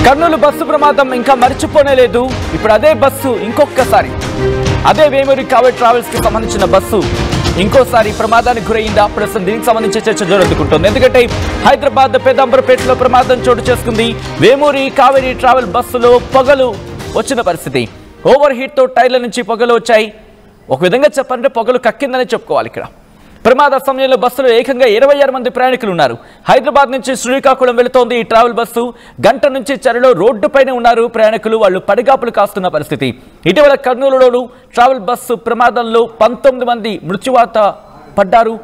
Kurnool bus ప్రమాదం ఇంకా మర్చిపోనేలేదు. ఇప్పుడు అదే బస్సు ఇంకొకసారి అదే వేమూరి కావేరి ట్రావెల్స్ కి సంబంధించిన బస్సు ఇంకోసారి ప్రమాదానికి గురైందా? ప్రస్తుతం దీనికి సంబంధించి చర్చ జరుగుతుంటుంది. ఎందుకంటే హైదరాబాద్ పెదంబరపేటలో ప్రమాదం చోటు చేసుకుంది. వేమూరి కావేరి ట్రావెల్ బస్సులో పొగలు వచ్చిన పరిస్థితి. ఓవర్ హీట్ తో టైర్ల నుంచి పొగలు వచ్చాయి. ఒక విధంగా చెప్పాలంటే పొగలు కక్కిందని చెప్పుకోవాలి. ఇక్కడ ప్రమాద సమయంలో బస్సులో ఏకంగా 26 మంది ప్రయాణికులు ఉన్నారు. హైదరాబాద్ నుంచి శ్రీకాకుళం వెళుతోంది ఈ ట్రావెల్ బస్సు. గంట నుంచి చలిలో రోడ్డుపైనే ఉన్నారు ప్రయాణికులు. వాళ్ళు పడిగాపులు కాస్తున్న పరిస్థితి. ఇటీవల కర్నూలులోను ట్రావెల్ బస్సు ప్రమాదంలో 19 మంది మృత్యువాత పడ్డారు.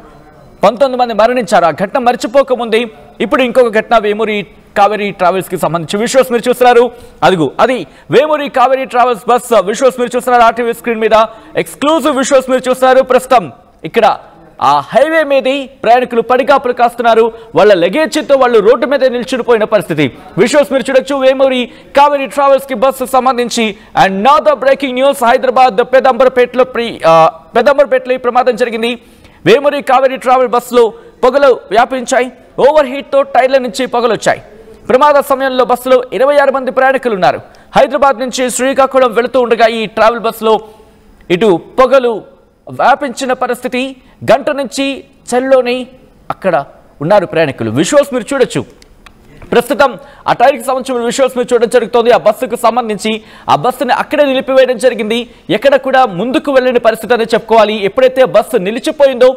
19 మంది మరణించారు. ఆ ఘటన మర్చిపోకముందే ఇప్పుడు ఇంకొక ఘటన వేమూరి కావేరి ట్రావెల్స్ కి సంబంధించి విజువల్స్ మీరు చూస్తున్నారు. అది Vemuri Kaveri travels bus visuals మీరు చూస్తున్నారు. ఆర్టీవీ స్క్రీన్ మీద ఎక్స్క్లూజివ్ విజువల్స్ మీరు చూస్తున్నారు. ప్రస్తుతం ఇక్కడ ఆ హైవే మీద ప్రయాణికులు పడిగాపులు కాస్తున్నారు. వాళ్ళ లగేజీతో వాళ్ళు రోడ్డు మీద నిల్చుడిపోయిన పరిస్థితి. విజువల్స్ మీరు చూడొచ్చు. వేమూరి కావేరి ట్రావెల్స్ కి బస్సు సంబంధించి and now the breaking news. Hyderabad పెదంబరపేటలో ఈ ప్రమాదం జరిగింది. వేమూరి కావేరి ట్రావెల్ బస్సులో పొగలు వ్యాపించాయి. ఓవర్ హీట్ తో టైర్ల నుంచి పొగలు వచ్చాయి. ప్రమాద సమయంలో బస్సులో 26 మంది ప్రయాణికులు ఉన్నారు. హైదరాబాద్ నుంచి శ్రీకాకుళం వెళుతూ ఉండగా ఈ ట్రావెల్ బస్సులో ఇటు పొగలు వ్యాపించిన పరిస్థితి. గంట నుంచి చలిలోని అక్కడ ఉన్నారు ప్రయాణికులు. విజువల్స్ మీరు చూడొచ్చు. ప్రస్తుతం ఆ టైర్కి సంబంధించిన విజువల్స్ మీరు చూడడం జరుగుతుంది. ఆ బస్సుకు సంబంధించి ఆ బస్సుని అక్కడే నిలిపివేయడం జరిగింది. ఎక్కడ కూడా ముందుకు వెళ్ళని పరిస్థితి అని చెప్పుకోవాలి. ఎప్పుడైతే బస్సు నిలిచిపోయిందో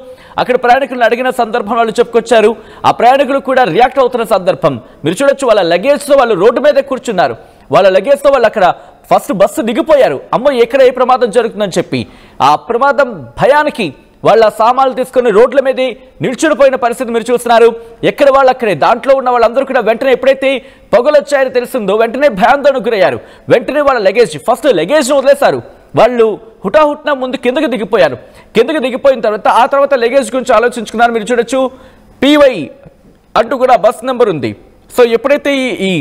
అక్కడ ప్రయాణికులను అడిగిన సందర్భం వాళ్ళు చెప్పుకొచ్చారు. ఆ ప్రయాణికులు కూడా రియాక్ట్ అవుతున్న సందర్భం మీరు చూడొచ్చు. వాళ్ళ లగేజ్తో వాళ్ళు రోడ్డు మీద కూర్చున్నారు. వాళ్ళ లగేజ్తో వాళ్ళు అక్కడ ఫస్ట్ బస్సు దిగిపోయారు. అమ్మో ఎక్కడ ఏ ప్రమాదం జరుగుతుందని చెప్పి ఆ ప్రమాదం భయానికి వాళ్ళ సామాన్లు తీసుకుని రోడ్ల మీద నిల్చుడిపోయిన పరిస్థితి మీరు చూస్తున్నారు. ఎక్కడ వాళ్ళు అక్కడే. దాంట్లో ఉన్న వాళ్ళందరూ కూడా వెంటనే ఎప్పుడైతే పొగలు వచ్చాయని తెలిసిందో వెంటనే భయాందోళనకు గురయ్యారు. వెంటనే వాళ్ళ లగేజ్ను వదిలేశారు. వాళ్ళు హుటాహుట్న ముందు కిందకి దిగిపోయారు. కిందకి దిగిపోయిన తర్వాత లగేజ్ గురించి ఆలోచించుకున్నారు. మీరు చూడొచ్చు. PY అంటూ కూడా బస్ నెంబర్ ఉంది. సో ఎప్పుడైతే ఈ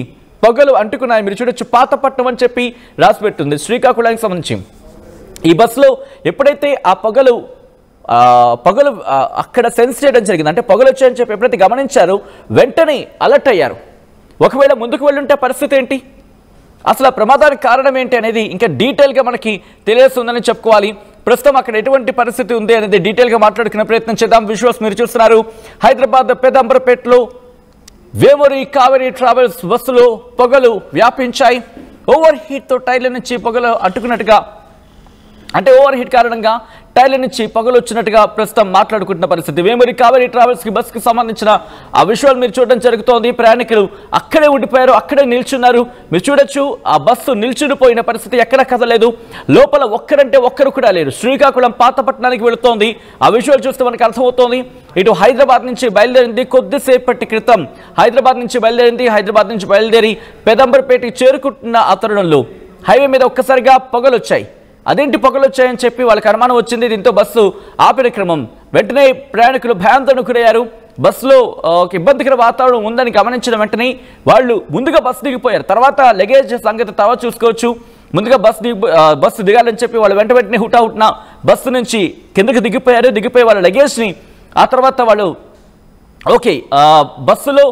పొగలు అంటుకున్నాయి మీరు చూడొచ్చు. పాతపట్నం అని చెప్పి రాసి పెట్టుంది శ్రీకాకుళానికి సంబంధించి. ఈ బస్సులో ఎప్పుడైతే ఆ పొగలు అక్కడ సెన్స్ చేయడం జరిగింది, అంటే పొగలు వచ్చాయని చెప్పి ఎప్పుడైతే గమనించారో వెంటనే అలర్ట్ అయ్యారు. ఒకవేళ ముందుకు వెళ్ళుంటే పరిస్థితి ఏంటి, అసలు ఆ ప్రమాదానికి కారణం ఏంటి అనేది ఇంకా డీటెయిల్గా మనకి తెలియస్తుందని చెప్పుకోవాలి. ప్రస్తుతం అక్కడ ఎటువంటి పరిస్థితి ఉంది అనేది డీటెయిల్గా మాట్లాడుకునే ప్రయత్నం చేద్దాం. విజువల్స్ మీరు చూస్తున్నారు. హైదరాబాద్ పెదంబరపేటలో వేమూరి కావేరి ట్రావెల్స్ బస్సులో పొగలు వ్యాపించాయి. ఓవర్ హీట్తో టైర్ల నుంచి పొగలు అంటుకున్నట్టుగా, అంటే ఓవర్ హీట్ కారణంగా టైర్ల నుంచి పొగలు వచ్చినట్టుగా ప్రస్తుతం మాట్లాడుకుంటున్న పరిస్థితి. వేమూరి కావేరి ట్రావెల్స్ కి బస్సుకి సంబంధించిన ఆ విజువల్ మీరు చూడడం జరుగుతోంది. ప్రయాణికులు అక్కడే ఉండిపోయారు, అక్కడే నిల్చున్నారు. మీరు చూడొచ్చు. ఆ బస్సు నిల్చుడిపోయిన పరిస్థితి. ఎక్కడ కదలేదు. లోపల ఒక్కరంటే ఒక్కరు కూడా లేరు. శ్రీకాకుళం పాతపట్నానికి వెళుతోంది. ఆ విజువల్ చూస్తే మనకు అర్థమవుతోంది. ఇటు హైదరాబాద్ నుంచి బయలుదేరింది. కొద్దిసేపటి క్రితం హైదరాబాద్ నుంచి బయలుదేరి పెదంబరపేటకి చేరుకుంటున్న ఆ తరుణంలో హైవే మీద ఒక్కసారిగా పొగలు వచ్చాయి. అదేంటి పొగలు వచ్చాయని చెప్పి వాళ్ళకి అనుమానం వచ్చింది. దీంతో బస్సు ఆపిన క్రమం వెంటనే ప్రయాణికులు భయాందోళనకు గురయ్యారు. బస్సులో ఒక ఇబ్బందికర వాతావరణం ఉందని గమనించిన వెంటనే వాళ్ళు ముందుగా బస్సు దిగిపోయారు. తర్వాత లగేజ్ సంగతి తర్వాత చూసుకోవచ్చు. ముందుగా బస్సు దిగాలని చెప్పి వాళ్ళు వెంటనే హుటాహుట్న బస్సు నుంచి కిందకి దిగిపోయి వాళ్ళ లగేజ్ని ఆ తర్వాత వాళ్ళు బస్సులో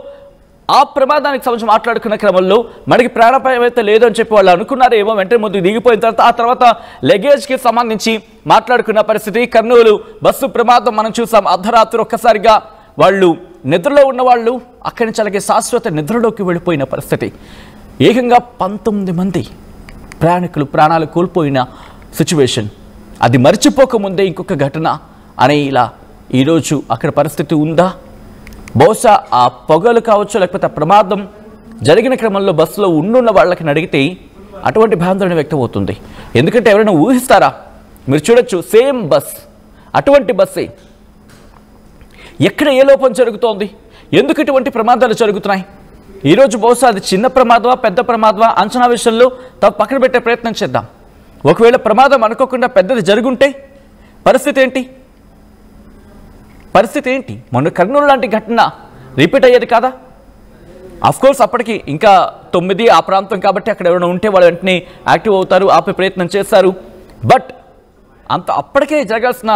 ఆ ప్రమాదానికి సంబంధించి మాట్లాడుకున్న క్రమంలో మనకి ప్రాణాపాయం అయితే లేదని చెప్పి వాళ్ళు అనుకున్నారు ఏమో. వెంటనే ముందుకు దిగిపోయిన తర్వాత లగేజ్కి సంబంధించి మాట్లాడుకున్న పరిస్థితి. కర్నూలు బస్సు ప్రమాదం మనం చూసాం. అర్ధరాత్రి ఒక్కసారిగా వాళ్ళు నిద్రలో ఉన్న వాళ్ళు అక్కడి నుంచి అలాగే శాశ్వత నిద్రలోకి వెళ్ళిపోయిన పరిస్థితి. ఏకంగా 19 మంది ప్రయాణికులు ప్రాణాలు కోల్పోయిన సిచ్యువేషన్. అది మర్చిపోకముందే ఇంకొక ఘటన అనే ఇలా ఈరోజు అక్కడ పరిస్థితి ఉందా? బహుశా ఆ పొగలు కావచ్చు, లేకపోతే ఆ ప్రమాదం జరిగిన క్రమంలో బస్సులో ఉండున్న వాళ్ళకి అడిగితే అటువంటి భయాందోళన వ్యక్తం అవుతుంది. ఎందుకంటే ఎవరైనా ఊహిస్తారా? మీరు చూడొచ్చు. సేమ్ బస్, అటువంటి బస్సే. ఎక్కడ ఏ లోపం జరుగుతోంది, ఎందుకు ఇటువంటి ప్రమాదాలు జరుగుతున్నాయి? ఈరోజు బహుశా అది చిన్న ప్రమాదమా పెద్ద ప్రమాదమా అంచనా విషయంలో పక్కన పెట్టే ప్రయత్నం చేద్దాం. ఒకవేళ ప్రమాదం అనుకోకుండా పెద్దది జరుగుంటే పరిస్థితి ఏంటి? మొన్న కర్నూలు లాంటి ఘటన రిపీట్ అయ్యేది కాదా? అఫ్కోర్స్ అప్పటికి ఇంకా 9 ఆ ప్రాంతం కాబట్టి అక్కడ ఎవరైనా ఉంటే వాళ్ళు వెంటనే యాక్టివ్ అవుతారు, ఆపే ప్రయత్నం చేస్తారు. బట్ అప్పటికే జరగాల్సిన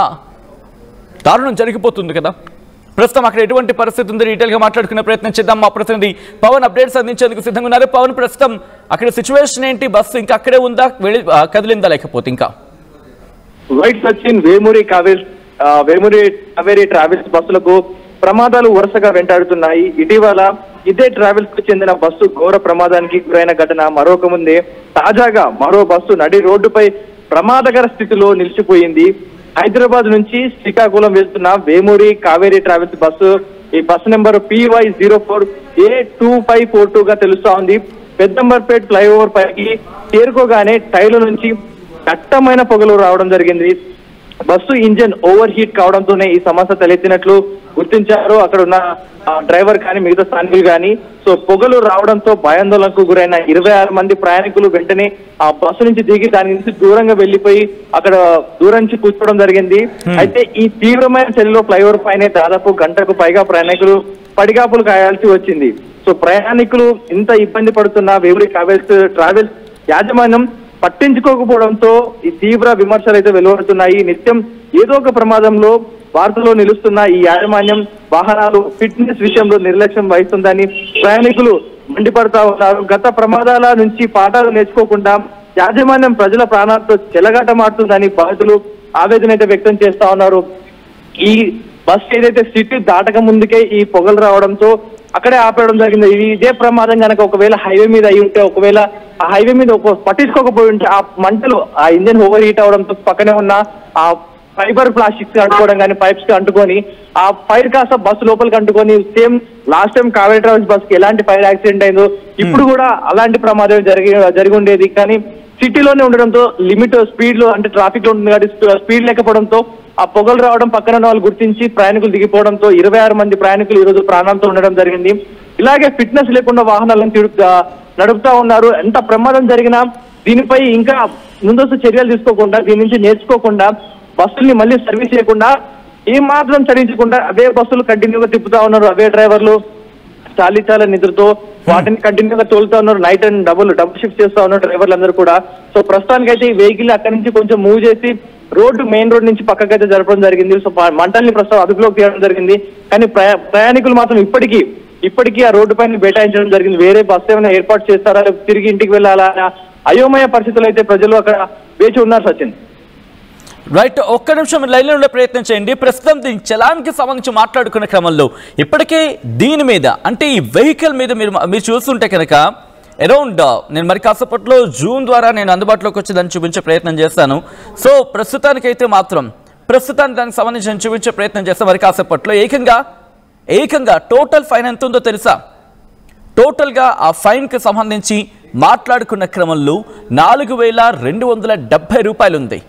దారుణం జరిగిపోతుంది కదా. ప్రస్తుతం అక్కడ ఎటువంటి పరిస్థితి ఉంది డీటెయిల్ గా మాట్లాడుకునే ప్రయత్నం చేద్దాం. మా ప్రతినిధి పవన్ అప్డేట్స్ అందించేందుకు సిద్ధంగా ఉన్నారు. పవన్, ప్రస్తుతం అక్కడ సిచ్యువేషన్ ఏంటి? బస్సు ఇంకా అక్కడే ఉందా, కదిలిందా లేకపోతే ఇంకా? రైట్ సచిన్, వేమూరి కావేరీ ట్రావెల్స్ బస్సులకు ప్రమాదాలు వరుసగా వెంటాడుతున్నాయి. ఇటీవల ఇదే ట్రావెల్స్ కు చెందిన బస్సు ఘోర ప్రమాదానికి గురైన ఘటన మరొక ముందే తాజాగా మరో బస్సు నడి రోడ్డుపై ప్రమాదకర స్థితిలో నిలిచిపోయింది. హైదరాబాద్ నుంచి శ్రీకాకుళం వెళ్తున్న వేమూరి కావేరీ ట్రావెల్స్ బస్సు, ఈ బస్సు నెంబర్ PY04A2542 గా తెలుస్తా ఉంది. పెద్దంబర్పేట్ ఫ్లైఓవర్ పైకి చేరుకోగానే టైర్ల నుంచి దట్టమైన పొగలు రావడం జరిగింది. బస్సు ఇంజన్ ఓవర్ హీట్ కావడంతోనే ఈ సమస్య తలెత్తినట్లు గుర్తించారు అక్కడ ఉన్న డ్రైవర్ కానీ మిగతా స్థానికులు కానీ. సో పొగలు రావడంతో భయాందోళనకు గురైన 26 మంది ప్రయాణికులు వెంటనే ఆ బస్సు నుంచి దిగి దాని నుంచి దూరంగా వెళ్లిపోయి అక్కడ దూరం నుంచి కూర్చోవడం జరిగింది. అయితే ఈ తీవ్రమైన చలిలో ఫ్లైఓవర్ పైనే దాదాపు గంటకు పైగా ప్రయాణికులు పడిగాపులు కాయాల్సి వచ్చింది. సో ప్రయాణికులు ఇంత ఇబ్బంది పడుతున్న వేమూరి ట్రావెల్స్ యాజమాన్యం పట్టించుకోకపోవడంతో ఈ తీవ్ర విమర్శలు అయితే వెలువడుతున్నాయి. నిత్యం ఏదో ఒక ప్రమాదంలో వార్తలో నిలుస్తున్న ఈ యాజమాన్యం వాహనాలు ఫిట్నెస్ విషయంలో నిర్లక్ష్యం వహిస్తుందని ప్రయాణికులు మండిపడతా ఉన్నారు. గత ప్రమాదాల నుంచి పాఠాలు నేర్చుకోకుండా యాజమాన్యం ప్రజల ప్రాణాలతో చెలగాటమాడుతుందని బాధితులు ఆవేదన అయితే వ్యక్తం చేస్తా ఉన్నారు. ఈ బస్ ఏదైతే సిటీ దాటక ముందుకే ఈ పొగలు రావడంతో అక్కడే ఆపేయడం జరిగింది. ఇదే ప్రమాదం కనుక ఒకవేళ హైవే మీద అయి ఉంటే, ఒకవేళ ఆ హైవే మీద పట్టించుకోకపోయి ఉంటే ఆ మంటలు ఆ ఇంజన్ ఓవర్ హీట్ అవడంతో పక్కనే ఉన్న ఆ ఫైబర్ ప్లాస్టిక్స్ అంటుకోవడం కానీ పైప్స్ కి అంటుకొని ఆ ఫైర్ కాస్త బస్సు లోపలికి అంటుకొని same last time Kaveri travels bus కి ఎలాంటి ఫైర్ యాక్సిడెంట్ అయిందో ఇప్పుడు కూడా అలాంటి ప్రమాదం జరిగి ఉండేది. కానీ సిటీలోనే ఉండడంతో లిమిట్ స్పీడ్ లో అంటే ట్రాఫిక్ లో ఉంటుంది కాబట్టి స్పీడ్ లేకపోవడంతో ఆ పొగలు రావడం పక్కన వాళ్ళు గుర్తించి ప్రయాణికులు దిగిపోవడంతో 26 మంది ప్రయాణికులు ఈ రోజు ప్రాణాలతో ఉండడం జరిగింది. ఇలాగే ఫిట్నెస్ లేకుండా వాహనాలను నడుపుతా ఉన్నారు. ఎంత ప్రమాదం జరిగినా దీనిపై ఇంకా ముందస్తు చర్యలు తీసుకోకుండా, దీని నుంచి నేర్చుకోకుండా, బస్సుల్ని మళ్ళీ సర్వీస్ చేయకుండా, ఏం మాత్రం చరించకుండా అదే బస్సులు కంటిన్యూగా తిప్పుతా ఉన్నారు. అవే డ్రైవర్లు చాలా నిద్రతో వాటిని కంటిన్యూగా తోలుతా ఉన్నారు. నైట్ అండ్ డబుల్ షిఫ్ట్ చేస్తా ఉన్నారు డ్రైవర్లు అందరూ కూడా. సో ప్రస్తుతానికి అయితే ఈ వెహికల్ అక్కడి నుంచి కొంచెం మూవ్ చేసి మెయిన్ రోడ్ నుంచి పక్కకైతే జరపడం జరిగింది. సో మంటల్ని ప్రస్తుతం అదుపులోకి తీయడం జరిగింది. కానీ ప్రయాణికులు మాత్రం ఇప్పటికీ ఆ రోడ్డు పైన బైఠాయించడం జరిగింది. వేరే బస్సు ఏమైనా ఏర్పాటు చేస్తారా, తిరిగి ఇంటికి వెళ్ళాలా అయోమయ పరిస్థితులు అయితే ప్రజలు అక్కడ వేచి ఉన్నారు. సచిన్, రైట్, ఒక్క నిమిషం లైన్లో ఉండే ప్రయత్నం చేయండి. ప్రస్తుతం దీని చలాన్కి సంబంధించి మాట్లాడుకునే క్రమంలో ఇప్పటికే దీని మీద అంటే ఈ వెహికల్ మీద మీరు చూస్తుంటే కనుక అరౌండ్ నేను మరి కాసేపట్లో జూన్ ద్వారా నేను అందుబాటులోకి వచ్చి దాన్ని చూపించే ప్రయత్నం చేస్తాను. సో ప్రస్తుతానికి దానికి సంబంధించి నేను చూపించే ప్రయత్నం చేస్తాను. మరి కాసేపట్లో ఏకంగా టోటల్ ఫైన్ ఎంత ఉందో తెలుసా? టోటల్గా ఆ ఫైన్కి సంబంధించి మాట్లాడుకున్న క్రమంలో 4,270 రూపాయలు ఉంది.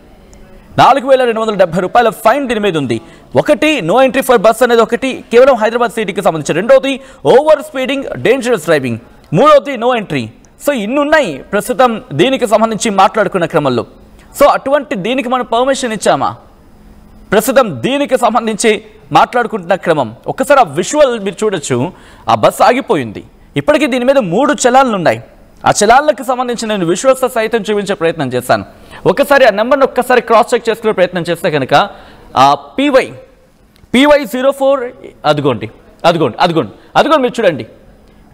4,270 రూపాయల ఫైన్ దీని మీద ఉంది. ఒకటి నో ఎంట్రీ ఫర్ బస్ అనేది ఒకటి కేవలం హైదరాబాద్ సిటీకి సంబంధించి, రెండవది ఓవర్ స్పీడింగ్ డేంజరస్ డ్రైవింగ్, మూడవది నో ఎంట్రీ. సో ఇన్ని ఉన్నాయి ప్రస్తుతం దీనికి సంబంధించి మాట్లాడుకున్న క్రమంలో. సో అటువంటి దీనికి మనం పర్మిషన్ ఇచ్చామా? ప్రస్తుతం దీనికి సంబంధించి మాట్లాడుకుంటున్న క్రమం ఒక్కసారి ఆ విజువల్ మీరు చూడొచ్చు. ఆ బస్సు ఆగిపోయింది. ఇప్పటికీ దీని మీద 3 చలాన్లు ఉన్నాయి. ఆ చలాన్లకు సంబంధించి నేను విజువల్స్ సైతం చూపించే ప్రయత్నం చేస్తాను. ఒకసారి ఆ నెంబర్ని ఒక్కసారి క్రాస్ చెక్ చేసుకునే ప్రయత్నం చేస్తే కనుక PY04 అదిగోండి మీరు చూడండి,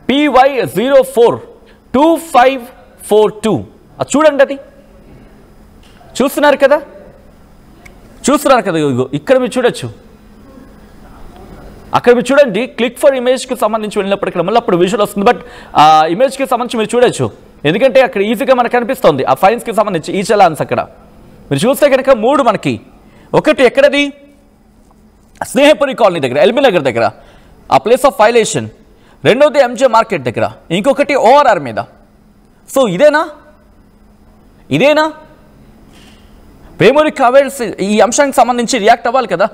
PY042542 అది చూడండి, అది చూస్తున్నారు కదా ఇక్కడ మీరు చూడొచ్చు. అక్కడ మీరు చూడండి, క్లిక్ ఫర్ ఇమేజ్కి సంబంధించి వెళ్ళినప్పటికీ మళ్ళీ అప్పుడు విజువల్ వస్తుంది. బట్ ఆ ఇమేజ్కి సంబంధించి మీరు చూడొచ్చు, ఎందుకంటే అక్కడ ఈజీగా మనకు కనిపిస్తుంది ఆ ఫైన్స్కి సంబంధించి ఈ చలాన్స్. అక్కడ మీరు చూస్తే కనుక 3 మనకి, ఒకటి ఎక్కడది స్నేహపురి కాలనీ దగ్గర, ఎల్బీ నగర్ దగ్గర ఆ ప్లేస్ ఆఫ్ వైలేషన్, రెండవది ఎంజే మార్కెట్ దగ్గర, ఇంకొకటి ORR మీద. సో ఇదేనా వేమూరి ట్రావెల్స్ ఈ అంశానికి సంబంధించి రియాక్ట్ అవ్వాలి కదా.